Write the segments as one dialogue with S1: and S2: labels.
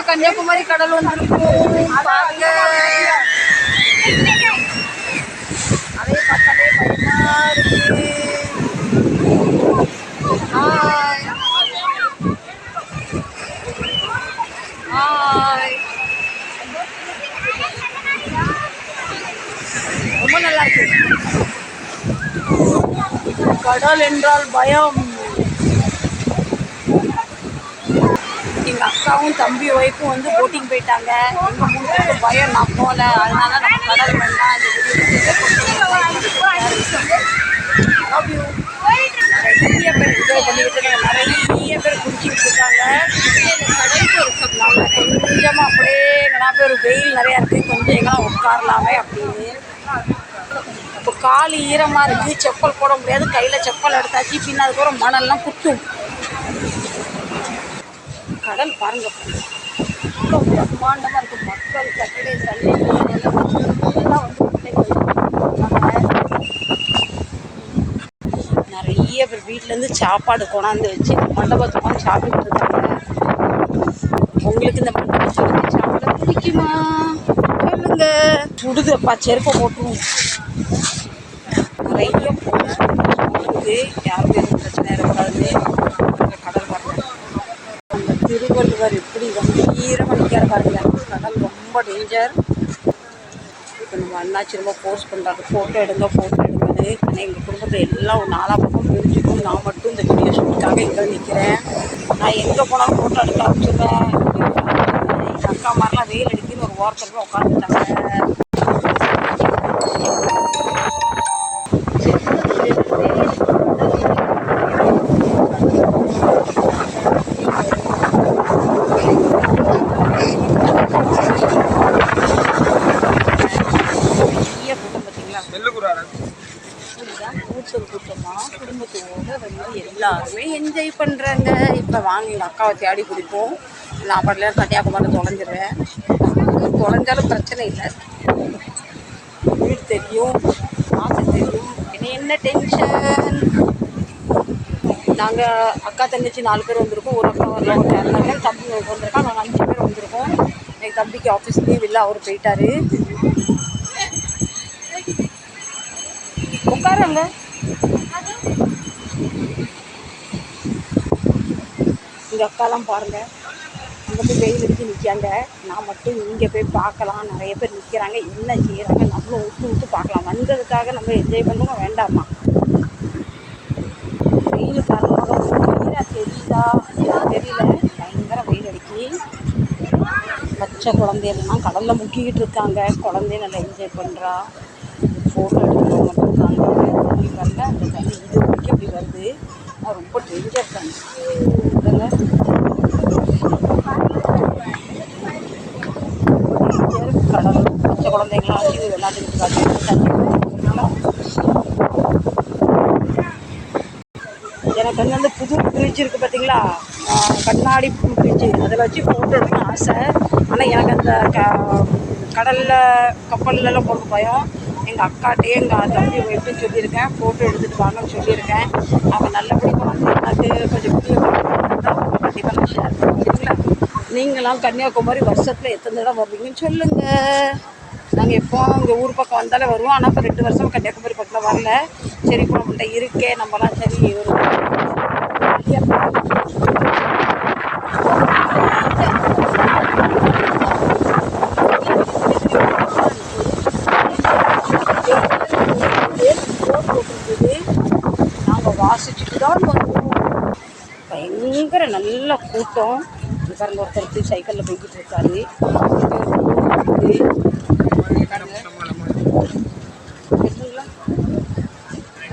S1: கன்னியாகுமரி கடல் வந்துருக்கும் பாருங்க. அதே பார்த்தாலே பயமா இருக்கு. ஹாய் ஹாய், ரொம்ப நல்லா இருக்கு. கடல் என்றால் பயம். எங்கள் அக்காவும் தம்பி ஒய்ஃபும் வந்து போட்டிங் போயிட்டாங்க. எங்கள் 3 பேருக்கு பயம், நான் போகல. அதனால நம்ம கடல் வேண்டாம் நிறைய பேர் என்ஜாய் பண்ணிக்கிட்டு இருக்காங்க. நிறைய பேர் குடிச்சிக்கிட்டு இருக்காங்க. நாங்கள் கொஞ்சமாக அப்படியே எங்கன்னா பேர் வெயில் நிறையா இருக்குது, கொஞ்சம் எங்கன்னா உட்காரலாமே அப்படின்னு. இப்போ கால் ஈரமாக இருக்குது, செப்பல் போட முடியாது. கையில் செப்பல் எடுத்தாச்சு, பின்ன அதுக்கப்புறம் மணல்லாம் குத்தும். கடல் பாருங்க, ரொம்ப பிரம்மாண்டமாக இருக்குது. மக்கள் சாட்டர்டே சண்டே எல்லாம் வந்து நிறைய பேர் வீட்டிலேருந்து சாப்பாடு கொண்டாந்து வச்சு மண்டபத்துக்கு வந்து சாப்பிட்டு இருக்காங்க. உங்களுக்கு இந்த மண்டபத்தில் வச்சு சாப்பிட பிடிக்குமா சொல்லுங்க. சுடுதப்பா, செருப்பை போட்டுருவோம். நிறைய போலீஸ் யாருமே எதுவும் பிரச்சனை இருக்கக்கூடாது. கடல் பாருங்க, அந்த திருவள்ளுவர் எப்படி கம்பீரமாக நிற்கிற பாருங்க. கடல் ரொம்ப டேஞ்சர். இப்போ நம்ம அண்ணாச்சி ரொம்ப ஃபோர்ஸ் பண்ணுறாரு, ஃபோட்டோ எடுங்க ஃபோட்டோ எடுங்கன்னு. ஆனால் எங்கள் குடும்பத்தில் எல்லாம் ஒரு 4 பக்கம் பிரிஞ்சுக்கும். நான் மட்டும் இந்த வீடியோ ஷூட்டுக்காக இங்கே நிற்கிறேன். நான் எங்கே போனாலும் ஃபோட்டோ எடுக்க ஆரம்பிச்சிடுவேன். எங்கள் அக்கா மாதிரிலாம் வெயில் அடிக்குன்னு ஒரு வாரத்தில் போய் உட்காந்துட்டாங்க. கூட்டமாக குடும்பத்தோடு வந்து எல்லாருமே என்ஜாய் பண்ணுறாங்க. இப்போ வாங்க எங்கள் அக்காவை தேடி பிடிப்போம். நான் பாட்டில கன்னியாகுமரி தொலைஞ்சிருவேன். தொலைஞ்சாலும் பிரச்சனை இல்லை, வீடு தெரியும், ஆசை தெரியும். என்ன டென்ஷன். நாங்கள் அக்கா தங்கச்சி 4 பேர் வந்திருக்கோம். ஒரு அக்கா வரல, ஒரு கேரளாங்க, தம்பி வந்திருக்கோம். நாங்கள் 5 பேர் வந்திருக்கோம். எங்கள் தம்பிக்கு ஆஃபீஸ் லீவ் இல்லை, அவர் போயிட்டாரு. உட்காருங்க. எங்கள் அக்காலாம் பாருங்கள், அங்கே போய் வெயில் அடித்து நிற்காங்க. நான் மட்டும் இங்கே போய் பார்க்கலாம். நிறைய பேர் நிற்கிறாங்க, என்ன செய்கிறாங்க, நம்மளும் விட்டு பார்க்கலாம். வந்ததுக்காக நம்ம என்ஜாய் பண்ணுவோம் வேண்டாமா? வெயில் காரணமாக வெயிலாக தெரியுதா தெரியல, பயங்கர வெயில் அடிக்கி. பச்சை குழந்தையெல்லாம் கடலில் முக்கிக்கிட்டு இருக்காங்க. குழந்தைய நல்லா என்ஜாய் பண்ணுறா. ஃபோட்டோ எடுக்கிறவங்க இருக்காங்க. வரல, அந்த தண்ணி இது வரைக்கும் அப்படி வருது. ரொம்ப டேஞ்சர் தண்ணி. கடல் பச்சை குழந்தைங்களாம் வச்சு விளையாண்டுக்கிட்டு இருக்காங்க. எனக்கு வந்து அந்த புது பிரிட்ஜ் இருக்குது பார்த்தீங்களா, கண்ணாடி பிரிட்ஜு, அதில் வச்சு ஃபோட்டோ எடுக்கணும்னு ஆசை. ஆனால் எனக்கு அந்த கடலில் கப்பல்லாம் போக பயம். எங்கள் அக்காட்டையே எங்கள் தம்பி எப்படின்னு சொல்லியிருக்கேன், ஃபோட்டோ எடுத்துகிட்டு வாங்கன்னு சொல்லியிருக்கேன். அவன் நல்லபடியாக வந்து எனக்கு கொஞ்சம் வீடியோ கண்டிப்பாக நான் ஷேர் பண்ணுறீங்களா. நீங்களாம் கன்னியாகுமரி வருஷத்தில் எத்தனை தடவை வருவீங்கன்னு சொல்லுங்கள். நாங்கள் எப்போ இங்கே ஊர் பக்கம் வந்தாலே வருவோம். ஆனால் இப்போ 2 வருஷம் கன்னியாகுமரி பக்கத்தில் வரல. சரி, இப்போ நம்மகிட்ட இருக்கே, நம்மலாம் சரி ஒரு நாங்கள் வாசிச்சுட்டு தான் வருவோம். பயங்கர நல்ல கூட்டம். பாருங்க, ஒருத்தருக்கு சைக்கிளில் போய்கிட்டு இருக்காரு.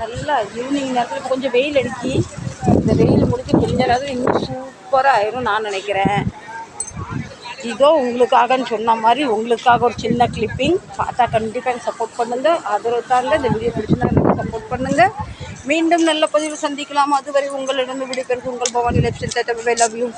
S1: நல்லா ஈவினிங் நேரத்தில் கொஞ்சம் வெயில் அடிக்கி. இந்த வெயில் முடிஞ்சு கொஞ்ச நேரம் இன்னும் சூப்பராக ஆயிரும் நான் நினைக்கிறேன். இதோ உங்களுக்காகன்னு சொன்ன மாதிரி உங்களுக்காக ஒரு சின்ன கிளிப்பிங் பார்த்தா கண்டிப்பாக சப்போர்ட் பண்ணுங்கள். ஆதரவு தாங்க. இந்த வீடியோ பிடிச்சிருந்தா சப்போர்ட் பண்ணுங்கள். மீண்டும் நல்ல பதிவு சந்திக்கலாம். அதுவரை உங்களிடம் விடைபெறுவது உங்கள் பவானி. Love you.